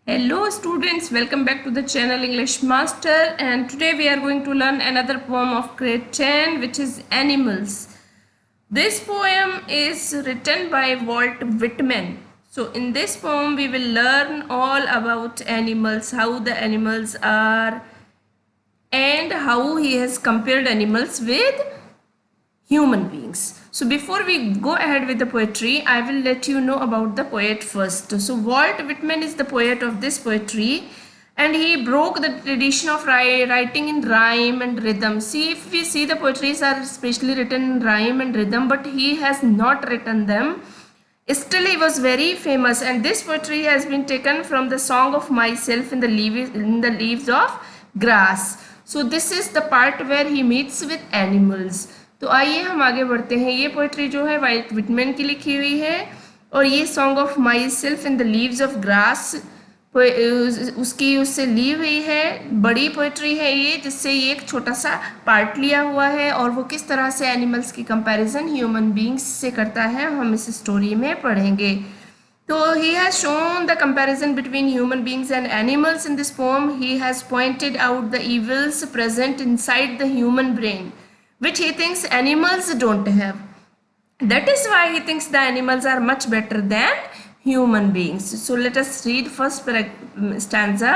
Hello students, welcome back to the channel English Master, and today we are going to learn another poem of grade 10 which is Animals. This poem is written by Walt Whitman. So in this poem we will learn all about animals, how the animals are and how he has compared animals with human beings. So before we go ahead with the poetry, I will let you know about the poet first. So Walt Whitman is the poet of this poetry, and he broke the tradition of writing in rhyme and rhythm. See, if we see, the poetries are especially written in rhyme and rhythm, but he has not written them. Still he was very famous, and this poetry has been taken from the Song of Myself in the Leaves of Grass. So this is the part where he meets with animals. तो आइए हम आगे बढ़ते हैं. ये poetry जो है white Whitman की लिखी हुई है, और ये song of my self in the leaves of grass उसकी उससे ली हुई है. बड़ी पोइट्री है ये, जिससे ये एक छोटा सा पार्ट लिया हुआ है, और वो किस तरह से एनिमल्स की कंपैरिजन ह्यूमन बींग्स से करता है हम इस स्टोरी में पढ़ेंगे. So he has shown the comparison between human beings and animals in this poem. He has pointed out the evils present inside the human brain, which he thinks animals don't have. That is why he thinks the animals are much better than human beings. So let us read first stanza.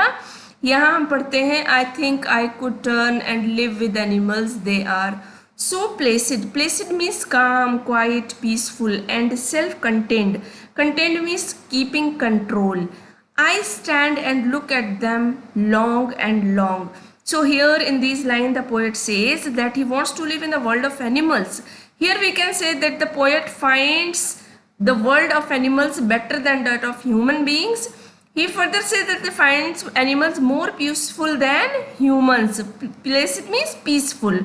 यहाँ हम पढ़ते हैं, I think I could turn and live with animals. They are so placid. Placid means calm, quiet, peaceful, and self-contained. Contained means keeping control. I stand and look at them long and long. So here in these lines the poet says that he wants to live in the world of animals. Here we can say that the poet finds the world of animals better than that of human beings. He further says that he finds animals more peaceful than humans. Placid means peaceful.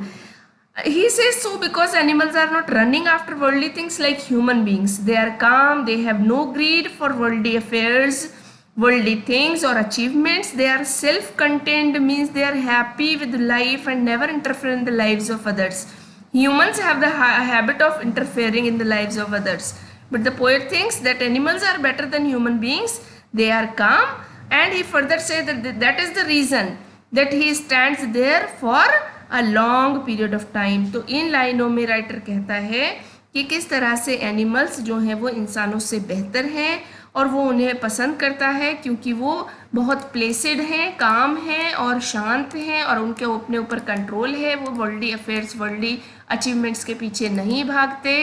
He says so because animals are not running after worldly things like human beings. They are calm, they have no greed for worldly affairs, worldly things or achievements. They are self-contained, means they are happy with life and never interfere in the lives of others. Humans have the habit of interfering in the lives of others. But the poet thinks that animals are better than human beings. They are calm, and he further says that that is the reason that he stands there for a long period of time. तो इन लाइनों में writer कहता है कि किस तरह से animals जो हैं वो इंसानों से बेहतर हैं, और वो उन्हें पसंद करता है क्योंकि वो बहुत प्लेसिड हैं, काम हैं और शांत हैं, और उनके अपने ऊपर कंट्रोल है. वो वर्ल्डली अफेयर्स, वर्ल्डली अचीवमेंट्स के पीछे नहीं भागते,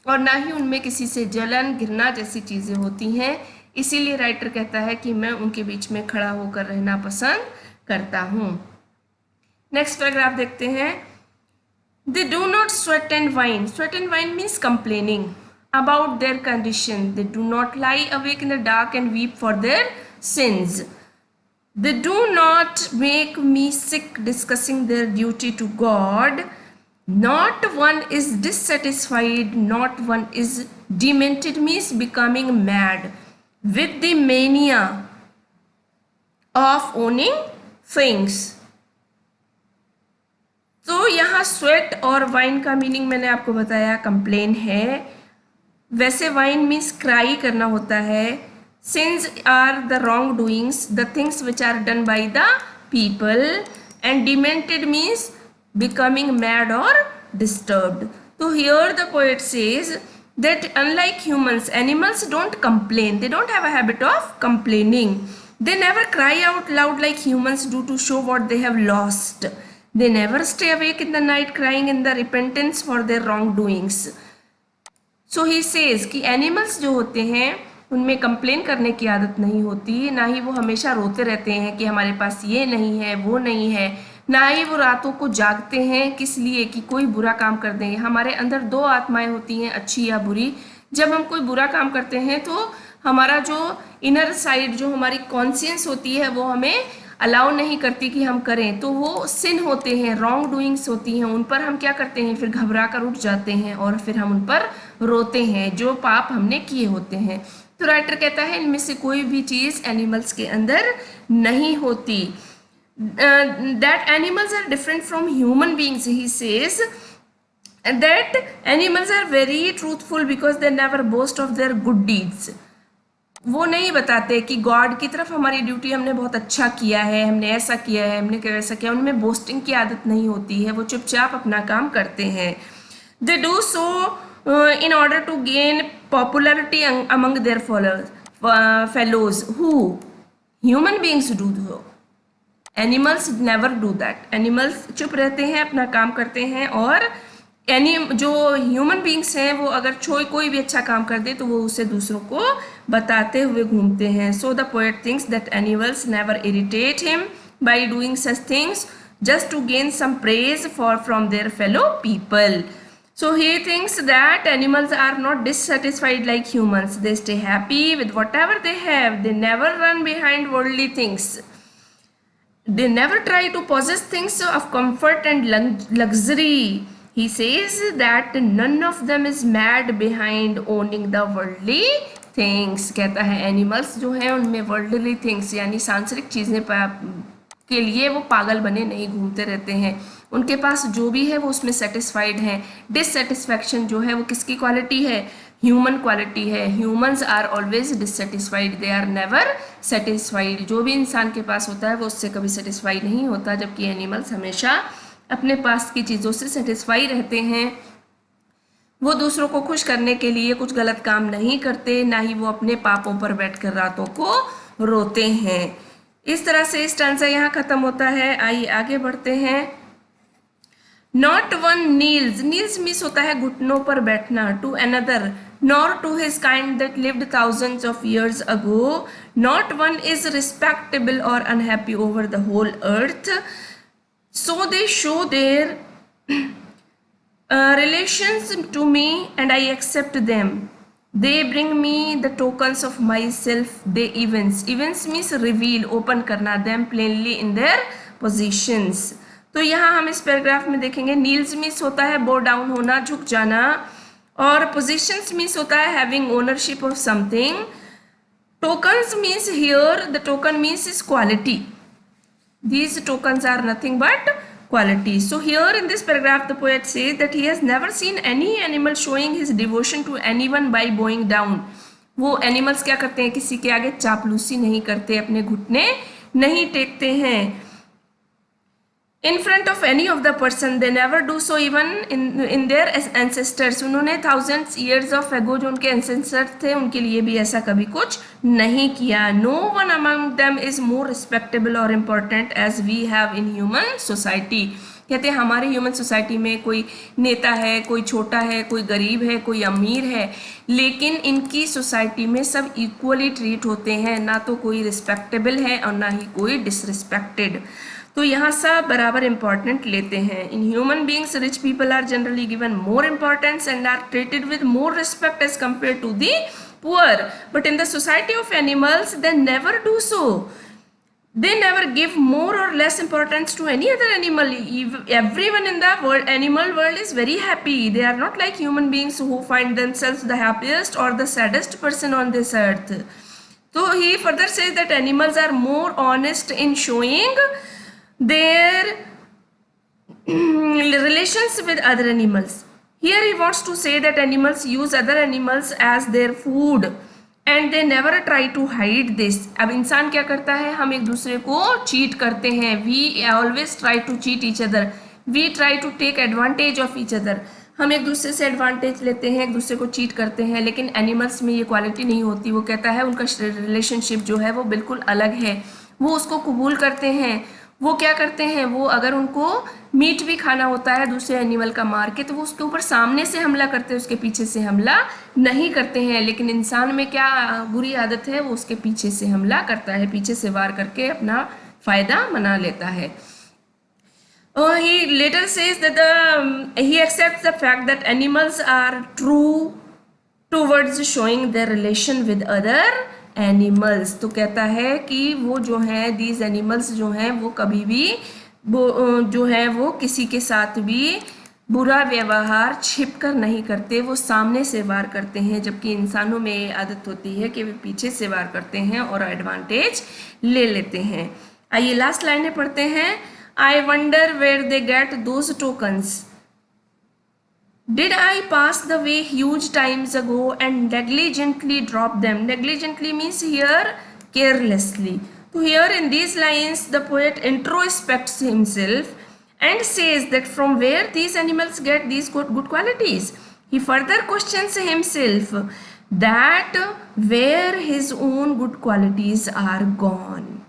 और ना ही उनमें किसी से जलन, घृणा जैसी चीज़ें होती हैं. इसीलिए राइटर कहता है कि मैं उनके बीच में खड़ा होकर रहना पसंद करता हूँ. नेक्स्ट पैराग्राफ देखते हैं. They do not sweat and whine. Sweat and whine means complaining about their condition. They do not lie awake in the dark and weep for their sins. They do not make me sick discussing their duty to God. Not one is dissatisfied, not one is demented, means becoming mad with the mania of owning things. तो यहाँ sweat और wine का meaning मैंने आपको बताया, complain है. वैसे wine means cry करना होता है. Sins are the wrong doings, the things which are done by the people. And demented means becoming mad और डिस्टर्ब्ड. तो here the poet says that unlike humans, animals don't complain. They don't have a habit of complaining. They never cry out loud like humans do to show what they have lost. They never stay awake in the night crying in the repentance for their wrongdoings. So he says कि animals जो होते हैं उनमें complain करने की आदत नहीं होती, ना ही वो हमेशा रोते रहते हैं कि हमारे पास ये नहीं है, वो नहीं है. ना ही वो रातों को जागते हैं किस लिए कि कोई बुरा काम कर दें. हमारे अंदर दो आत्माएं होती हैं, अच्छी या बुरी. जब हम कोई बुरा काम करते हैं तो हमारा जो इनर साइड, जो हमारी कॉन्शियंस होती है, वो हमें अलाउ नहीं करती कि हम करें. तो वो सिन होते हैं, रॉन्ग डूइंग्स होती हैं. उन पर हम क्या करते हैं, फिर घबरा कर उठ जाते हैं और फिर हम उन पर रोते हैं जो पाप हमने किए होते हैं. तो राइटर कहता है इनमें से कोई भी चीज़ एनिमल्स के अंदर नहीं होती. That animals are different from human beings. He says that animals are very truthful because they never boast of their good deeds. वो नहीं बताते कि गॉड की तरफ हमारी ड्यूटी, हमने बहुत अच्छा किया है, हमने ऐसा किया है, हमने वैसा किया। उनमें बोस्टिंग की आदत नहीं होती है, वो चुपचाप अपना काम करते हैं। They do so in order to gain popularity among their followers fellows who human beings do though. Animals never do that. Animals चुप रहते हैं, अपना काम करते हैं, और जो ह्यूमन बींग्स हैं वो अगर कोई भी अच्छा काम कर दे तो वो उसे दूसरों को बताते हुए घूमते हैं। So the poet thinks that animals never irritate him by doing such things just to gain some praise from their fellow people. So he thinks that animals are not dissatisfied like humans. They stay happy with whatever they have. They never run behind worldly things. They never try to possess things of comfort and luxury. He says that none of them is mad behind owning the worldly things. कहता है animals जो हैं उनमें worldly things यानी सांसारिक चीज़ें के लिए वो पागल बने नहीं घूमते रहते हैं। उनके पास जो भी है वो उसमें सेटिस्फाइड हैं। डिससेटिस्फैक्शन जो है वो किसकी क्वालिटी है? ह्यूमन क्वालिटी है। Humans are always dissatisfied, they are never satisfied. जो भी इंसान के पास होता है वो उससे कभी सेटिस्फाइड नहीं होता, जबकि एनिमल्स हमेशा अपने पास की चीज़ों से सेटिस्फाई रहते हैं। वो दूसरों को खुश करने के लिए कुछ गलत काम नहीं करते, ना ही वो अपने पापों पर बैठकर रातों को रोते हैं। इस तरह से स्टैंजा यहाँ खत्म होता है। आइए आगे बढ़ते हैं। Not one kneels, kneels means होता है घुटनों पर बैठना, to another nor to his kind that lived thousands of years ago, not one is respectable or unhappy over the whole earth, so they show their relations to me and I accept them. They bring me the tokens of myself. They events means reveal, open करना, them plainly in their positions. तो यहाँ हम इस paragraph में देखेंगे Niels means होता है बो डाउन होना, झुक जाना, और पोजिशंस मीन्स होता है having ownership of something. Tokens means here the token means is quality. These tokens are nothing but quality. So here in this paragraph the poet says that he has never seen any animal showing his devotion to anyone by bowing down. वो animals क्या करते हैं? किसी के आगे चापलूसी नहीं करते, अपने घुटने नहीं टेकते हैं। In front of any of the person, they never do so even in their ancestors. उन्होंने thousands years of ago जो उनके ancestors थे उनके लिए भी ऐसा कभी कुछ नहीं किया। No one among them is more respectable or important as we have in human society. कहते हैं हमारे ह्यूमन सोसाइटी में कोई नेता है, कोई छोटा है, कोई गरीब है, कोई अमीर है, लेकिन इनकी सोसाइटी में सब इक्वली ट्रीट होते हैं, ना तो कोई रिस्पेक्टेबल है और ना ही कोई डिसरिस्पेक्टेड। तो यहाँ सब बराबर इंपॉर्टेंट लेते हैं। In human beings rich people are generally given more importance and are treated with more respect as compared to the poor, but in the society of animals they never do so. They never give more or less importance to any other animal. Everyone in the world, animal world is very happy. They are not like human beings who find themselves the happiest or the saddest person on this earth. So he further says that animals are more honest in showing their relations with other animals. Here he wants to say that animals use other animals as their food and they never try to hide this. अब इंसान क्या करता है? हम एक दूसरे को cheat करते हैं। We always try to cheat each other. We try to take advantage of each other. हम एक दूसरे से एडवांटेज लेते हैं, एक दूसरे को चीट करते हैं, लेकिन एनिमल्स में ये क्वालिटी नहीं होती। वो कहता है उनका रिलेशनशिप जो है वो बिल्कुल अलग है, वो उसको कबूल करते हैं। वो क्या करते हैं? वो अगर उनको मीट भी खाना होता है दूसरे एनिमल का मार के, तो वो उसके ऊपर सामने से हमला करते हैं, उसके पीछे से हमला नहीं करते हैं। लेकिन इंसान में क्या बुरी आदत है? वो उसके पीछे से हमला करता है, पीछे से वार करके अपना फायदा मना लेता है। He later says that he accepts the fact that animals are true towards showing their relation with other animals. तो कहता है कि वो जो है these animals जो हैं वो कभी भी वो जो है वो किसी के साथ भी बुरा व्यवहार छिप कर नहीं करते, वो सामने से वार करते हैं, जबकि इंसानों में ये आदत होती है कि वे पीछे से वार करते हैं और एडवांटेज ले लेते हैं। आइए लास्ट लाइनें पढ़ते हैं। I wonder where they get those tokens. Did I pass the way huge times ago and negligently drop them? Negligently means here carelessly. So here in these lines the poet introspects himself and says that from where these animals get these good qualities. He further questions himself that where his own good qualities are gone.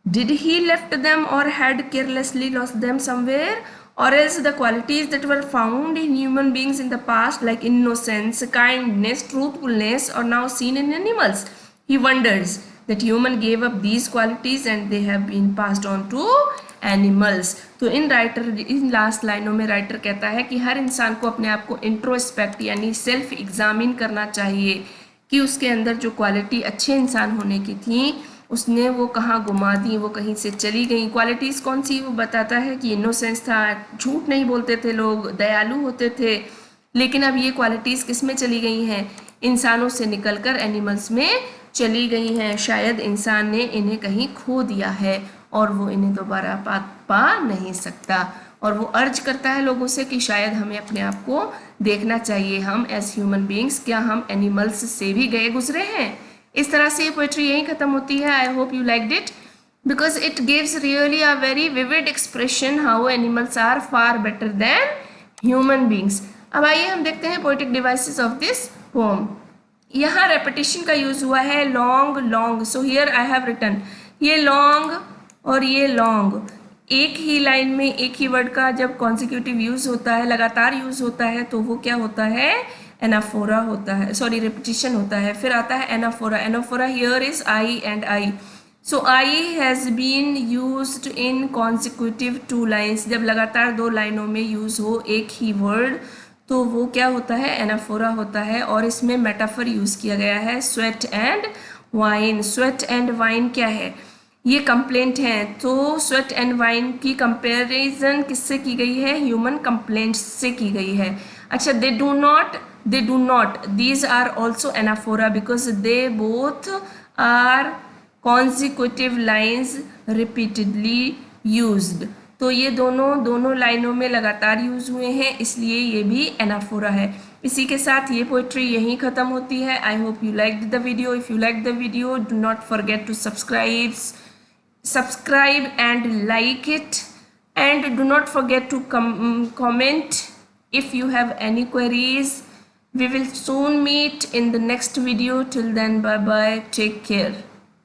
Did he left them or had carelessly lost them somewhere? Or else the qualities that were found in human beings in the past, like innocence, kindness, truthfulness, are now seen in animals. He wonders that human gave up these qualities and they have been passed on to animals. तो in last लाइनों में writer कहता है कि हर इंसान को अपने आप को इंट्रोस्पेक्ट यानी सेल्फ एग्जामिन करना चाहिए कि उसके अंदर जो क्वालिटी अच्छे इंसान होने की थी उसने वो कहाँ गुमा दी, वो कहीं से चली गई. क्वालिटीज़ कौन सी? वो बताता है कि इनोसेंस था, झूठ नहीं बोलते थे लोग, दयालु होते थे. लेकिन अब ये क्वालिटीज़ किस में चली गई हैं? इंसानों से निकलकर एनिमल्स में चली गई हैं. शायद इंसान ने इन्हें कहीं खो दिया है और वो इन्हें दोबारा पा नहीं सकता. और वो अर्ज करता है लोगों से कि शायद हमें अपने आप को देखना चाहिए. हम एज ह्यूमन बींग्स क्या हम एनिमल्स से भी गए गुजरे हैं? इस तरह से ये पोइट्री यहीं ख़त्म होती है. I hope you liked it because it gives really a very vivid expression how animals are far better than human beings. अब आइए हम देखते हैं poetic devices of this poem. यहाँ रेपिटेशन का यूज़ हुआ है long long. So here I have written ये लॉन्ग और ये लॉन्ग. एक ही लाइन में एक ही वर्ड का जब कॉन्सिक्यूटिव यूज़ होता है, लगातार यूज़ होता है, तो वो क्या होता है? एनाफोरा होता है. सॉरी, रिपीटिशन होता है. फिर आता है anaphora. Anaphora here is I and I. So I has been used in consecutive 2 lines. जब लगातार 2 लाइनों में यूज़ हो एक ही वर्ड तो वो क्या होता है? एनाफोरा होता है. और इसमें मेटाफर यूज़ किया गया है sweat and wine. Sweat and wine क्या है? ये कंप्लेंट है. तो स्वेट एंड वाइन की कंपैरिजन किससे की गई है? ह्यूमन कंप्लेंट्स से की गई है. अच्छा, they do not these are also anaphora because they both are consecutive lines repeatedly used. तो ये दोनों लाइनों में लगातार यूज हुए हैं, इसलिए ये भी एनाफोरा है. इसी के साथ ये पोइट्री यहीं ख़त्म होती है. I hope you like the video. If you like the video do not forget to subscribe and like it, and do not forget to comment if you have any queries. We will soon meet in the next video. Till then, bye bye, take care.